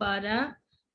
12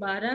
12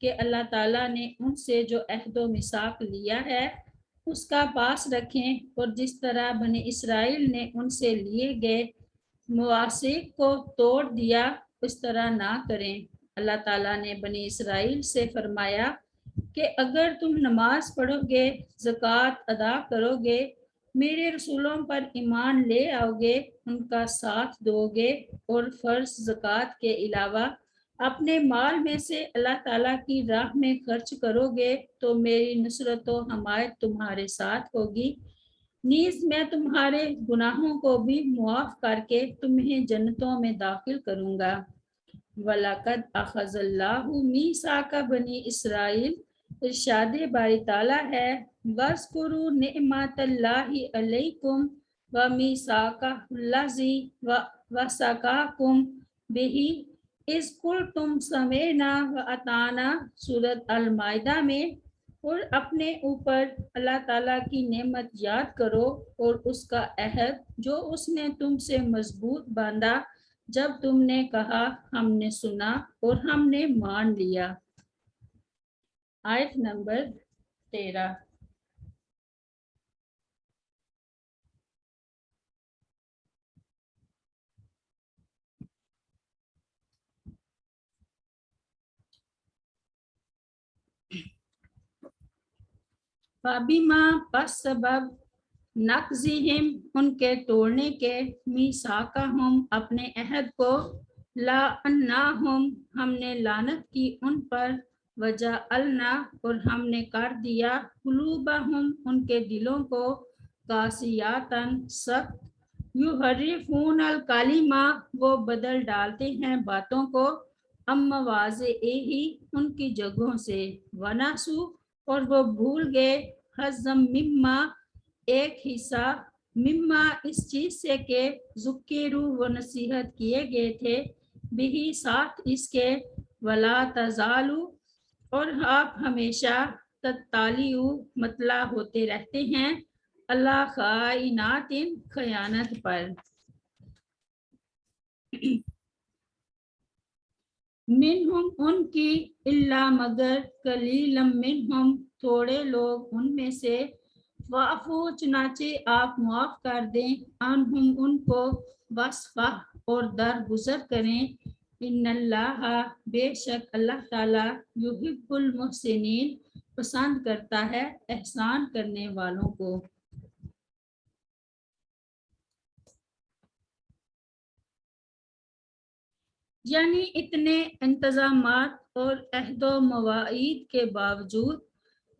کہ اللہ تعالیٰ نے ان سے جو عہد و میثاق لیا ہے اس کا پاس رکھیں، اور جس طرح بنی اسرائیل نے ان سے لیے گئے مواثیق کو توڑ دیا اس طرح نہ کریں۔ اللہ تعالیٰ نے بنی اسرائیل سے فرمایا کہ اگر تم نماز پڑھو گے، زکوٰۃ ادا کرو گے، میرے رسولوں پر ایمان لے آؤ گے، ان کا ساتھ دو گے اور فرض زکوٰۃ کے علاوہ اپنے مال میں سے اللہ تعالیٰ کی راہ میں خرچ کرو گے تو میری نصرت و حمایت تمہارے ساتھ ہوگی، نیز میں تمہارے گناہوں کو بھی معاف کر کے تمہیں جنتوں میں داخل کروں گا۔ وَلَقَدْ أَخَذَ اللَّهُ مِيثَاقَ بَنِي اسرائیل، ارشاد باری تعالیٰ ہے وَاذْكُرُوا نِعْمَتَ اللَّهِ عَلَيْكُمْ وَمِيثَاقَهُ الَّذِي وَثَّقَكُم بِهِ اِذْ قُلْتُمْ سَمِعْنَا وَأَطَعْنَا، سورۃ المائدہ میں، اور اپنے اوپر اللہ تعالیٰ کی نعمت یاد کرو اور اس کا عہد جو اس نے تم سے مضبوط باندھا جب تم نے کہا ہم نے سنا اور ہم نے مان لیا۔ آیت نمبر 13۔ فَبِمَا پس سبب نقضِہم ان کے توڑنے کے، میثاقہم اپنے عہد کو، لعناہم ہم نے لعنت کی ان پر، وجعلنا اور ہم نے کر دیا، قلوبہم ان کے دلوں کو، قاسیاتن سخت، یحرفون الکلمہ وہ بدل ڈالتے ہیں باتوں کو، ام مواضعہ ان کی جگہوں سے، ونسوا اور وہ بھول گئے، حظم مما ایک حصہ، مما اس چیز سے کہ ذکروا وہ نصیحت کیے گئے تھے، بہی ساتھ اس کے، ولا تزالوا اور آپ ہمیشہ، تطلعوا مطلع ہوتے رہتے ہیں، اللہ خائنات خیانت پر۔ منہم ان کی، الا مگر، قلیلا منہم تھوڑے لوگ ان میں سے، فاعفو چنانچہ آپ معاف کر دیں، عنہم ان کو، واصفح اور درگزر کریں، ان اللہ بے شک اللہ تعالیٰ، یحب المحسنین پسند کرتا ہے احسان کرنے والوں کو۔ یعنی اتنے انتظامات اور عہد و مواعید کے باوجود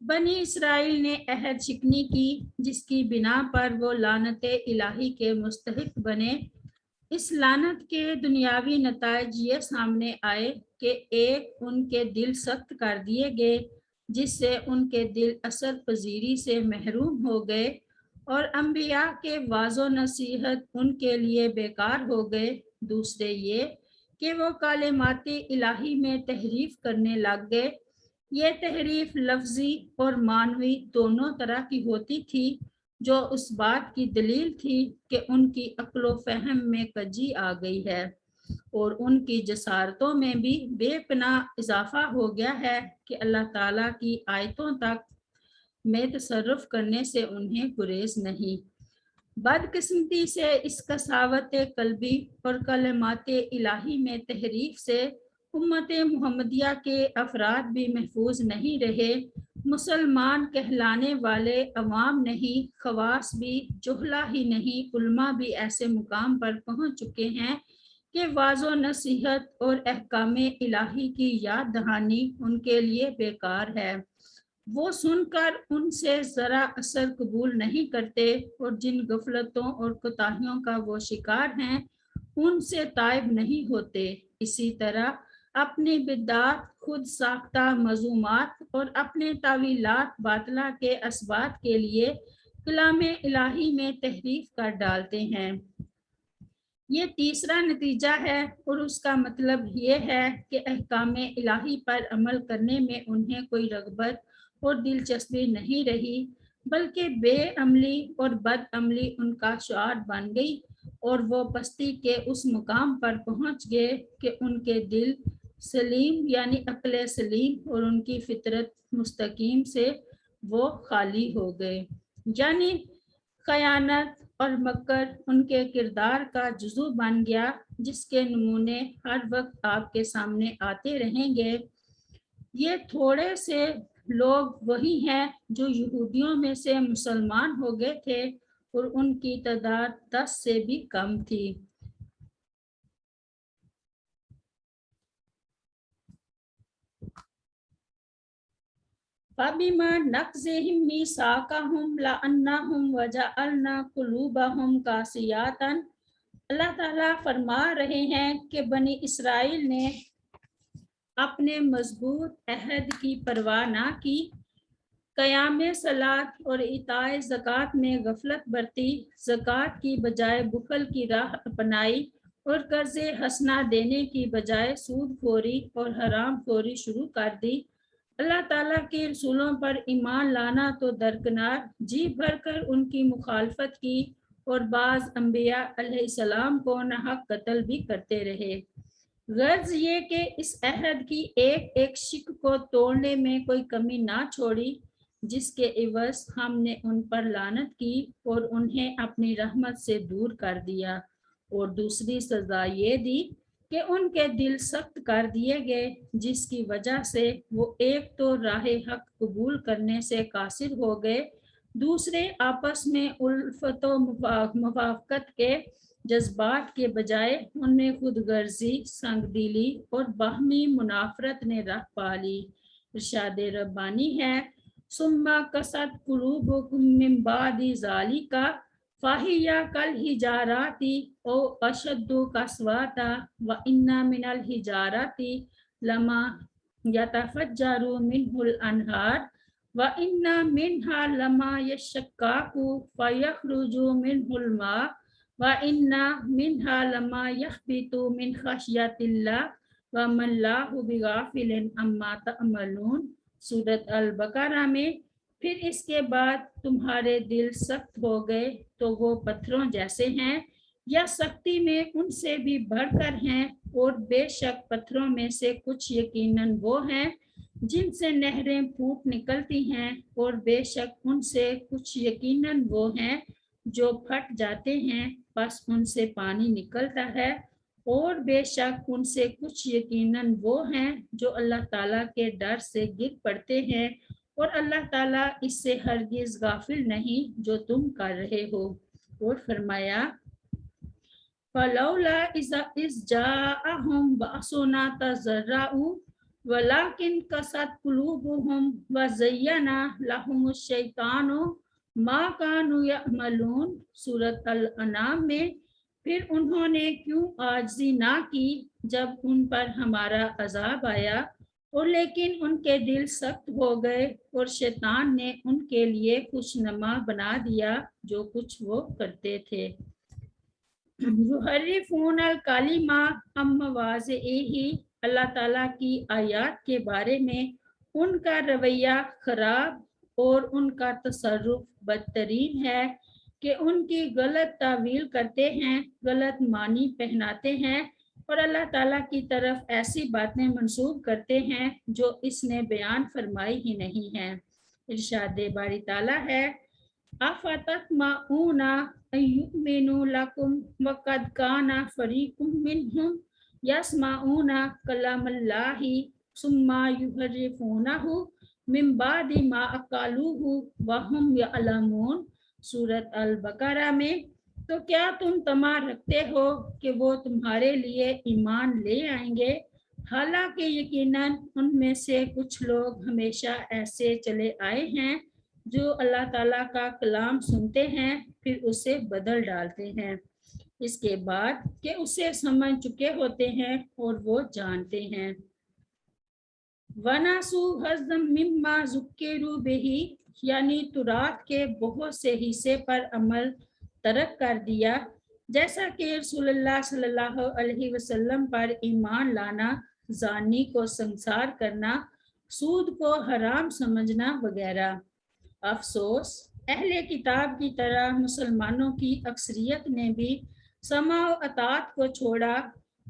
بنی اسرائیل نے عہد شکنی کی، جس کی بنا پر وہ لعنت الہی کے مستحق بنے۔ اس لعنت کے دنیاوی نتائج یہ سامنے آئے کہ ایک، ان کے دل سخت کر دیے گئے جس سے ان کے دل اثر پذیری سے محروم ہو گئے، اور انبیاء کے وعظ و نصیحت ان کے لیے بیکار ہو گئے۔ دوسرے یہ کہ وہ کلمات الہی میں تحریف کرنے لگ گئے۔ یہ تحریف لفظی اور معنوی دونوں طرح کی ہوتی تھی، جو اس بات کی دلیل تھی کہ ان کی عقل و فہم میں کجی آ گئی ہے، اور ان کی جسارتوں میں بھی بے پناہ اضافہ ہو گیا ہے کہ اللہ تعالیٰ کی آیتوں تک میں تصرف کرنے سے انہیں گریز نہیں۔ بدقسمتی سے اس قساوت قلبی اور کلمات الہی میں تحریف سے امت محمدیہ کے افراد بھی محفوظ نہیں رہے۔ مسلمان کہلانے والے عوام نہیں، خواص بھی، جہلہ ہی نہیں، علماء بھی ایسے مقام پر پہنچ چکے ہیں کہ وعظ و نصیحت اور احکام الہی کی یاد دہانی ان کے لیے بیکار ہے۔ وہ سن کر ان سے ذرا اثر قبول نہیں کرتے، اور جن غفلتوں اور کوتاہیوں کا وہ شکار ہیں ان سے تائب نہیں ہوتے۔ اسی طرح اپنی بدعات، خود ساختہ مذمومات اور اپنے تاویلات باطلہ کے اسبات کے لیے کلام الہی میں تحریف کر ڈالتے ہیں۔ یہ تیسرا نتیجہ ہے، اور اس کا مطلب یہ ہے کہ احکام الہی پر عمل کرنے میں انہیں کوئی رغبت اور دلچسپی نہیں رہی، بلکہ بے عملی اور بد عملی ان کا شعار بن گئی، اور وہ پستی کے اس مقام پر پہنچ گئے کہ ان کے دل سلیم یعنی عقل سلیم اور ان کی فطرت مستقیم سے وہ خالی ہو گئے، یعنی خیانت اور مکر ان کے کردار کا جزو بن گیا، جس کے نمونے ہر وقت آپ کے سامنے آتے رہیں گے۔ یہ تھوڑے سے لوگ وہی ہیں جو یہودیوں میں سے مسلمان ہو گئے تھے اور ان کی تعداد 10 سے بھی کم تھی۔ فَبِمَا نَقْضِهِم مِّيثَاقَهُمْ لَعَنَّاهُمْ وَجَعَلْنَا قُلُوبَهُمْ قَاسِيَةً۔ اللہ تعالیٰ فرما رہے ہیں کہ بنی اسرائیل نے اپنے مضبوط عہد کی پرواہ نہ کی، قیام صلاۃ اور اعطائے زکوٰۃ میں غفلت برتی، زکوٰۃ کی بجائے بخل کی راہ اپنائی اور قرض حسنہ دینے کی بجائے سود خوری اور حرام خوری شروع کر دی۔ اللہ تعالیٰ کے رسولوں پر ایمان لانا تو درکنار، جی بھر کر ان کی مخالفت کی اور بعض انبیاء علیہ السلام کو ناحق قتل بھی کرتے رہے۔ غرض یہ کہ اس عہد کی ایک ایک شک کو توڑنے میں کوئی کمی نہ چھوڑی، جس کے عوض ہم نے ان پر لعنت کی اور انہیں اپنی رحمت سے دور کر دیا، اور دوسری سزا یہ دی کہ ان کے دل سخت کر دیے گئے، جس کی وجہ سے وہ ایک تو راہ حق قبول کرنے سے قاصر ہو گئے، دوسرے آپس میں الفت و موافقت کے جذبات کے بجائے ان میں خود غرضی، سنگ دلی اور باہمی منافرت نے راہ پا لی۔ ارشاد ربانی ہے، ثم قست قلوبکم من بعد ذالک فَهِيَ كَالْحِجَارَةِ أَوْ أَشَدُّ قَسْوَةً وَإِنَّ مِنَ الْحِجَارَةِ لَمَا يَتَفَجَّرُ مِنْهُ الْأَنْهَارُ وَإِنَّ مِنْهَا لَمَا يَشَّقَّقُ فَيَخْرُجُ مِنْهُ الْمَاءُ وَإِنَّ مِنْهَا لَمَا يَهْبِطُ مِنْ خَشْيَةِ اللَّهِ وَمَا اللَّهُ بِغَافِلٍ عَمَّا تَعْمَلُونَ۔ سورۃ البقرہ میں، پھر اس کے بعد تمہارے دل سخت ہو گئے تو وہ پتھروں جیسے ہیں یا سختی میں ان سے بھی بڑھ کر ہیں، اور بے شک پتھروں میں سے کچھ یقیناً وہ ہیں جن سے نہریں پھوٹ نکلتی ہیں، اور بے شک ان سے کچھ یقیناً وہ ہیں جو پھٹ جاتے ہیں، بس ان سے پانی نکلتا ہے، اور بے شک ان سے کچھ یقیناً وہ ہیں جو اللہ تعالیٰ کے ڈر سے گر پڑتے ہیں، اور اللہ تعالیٰ اس سے ہرگز غافل نہیں جو تم کر رہے ہو۔ اور فرمایا، فَلَوْلَا إِذْ جَاءَهُمْ بَأْسُنَا تَضَرَّعُوا وَلَكِنْ قَسَتْ قُلُوبُهُمْ وَزَيَّنَ لَهُمُ الشَّيْطَانُ مَا كَانُوا يَعْمَلُونَ۔ سورۃ الانعام میں، پھر انہوں نے کیوں عاجزی نہ کی جب ان پر ہمارا عذاب آیا، اور لیکن ان کے دل سخت ہو گئے، اور شیطان نے ان کے لیے خوشنما بنا دیا جو کچھ وہ کرتے تھے۔ یحرفون الکلم عن مواضعہ، اللہ تعالیٰ کی آیات کے بارے میں ان کا رویہ خراب اور ان کا تصرف بدترین ہے کہ ان کی غلط تعویل کرتے ہیں، غلط معنی پہناتے ہیں، اور اللہ تعالیٰ کی طرف ایسی باتیں منسوب کرتے ہیں جو اس نے بیان فرمائی ہی نہیں ہیں۔ ارشاد باری تعالیٰ ہے، أَفَتَطْمَعُونَ أَن يُؤْمِنُوا لَكُمْ وَقَدْ كَانَ فَرِيقٌ مِّنْهُمْ يَسْمَعُونَ كَلَامَ اللَّهِ ثُمَّ يُحَرِّفُونَهُ مِن بَعْدِ مَا عَقَلُوهُ وَهُمْ يَعْلَمُونَ۔ سورۃ البقرہ میں، تو کیا تم طمع رکھتے ہو کہ وہ تمہارے لیے ایمان لے آئیں گے، حالانکہ یقیناً ان میں سے کچھ لوگ ہمیشہ ایسے چلے آئے ہیں جو اللہ تعالیٰ کا کلام سنتے ہیں پھر اسے بدل ڈالتے ہیں اس کے بعد کہ اسے سمجھ چکے ہوتے ہیں اور وہ جانتے ہیں۔ وَنَسُوا حَظًّا مِّمَّا ذُكِّرُوا بِهِ، یعنی تورات کے بہت سے حصے پر عمل ترک کر دیا، جیسا کہ رسول اللہ صلی اللہ علیہ وسلم پر ایمان لانا، زانی کو سنسار کرنا، سود کو حرام سمجھنا وغیرہ۔ افسوس، اہل کتاب کی طرح مسلمانوں کی اکثریت نے بھی سمع و اطاعت کو چھوڑا،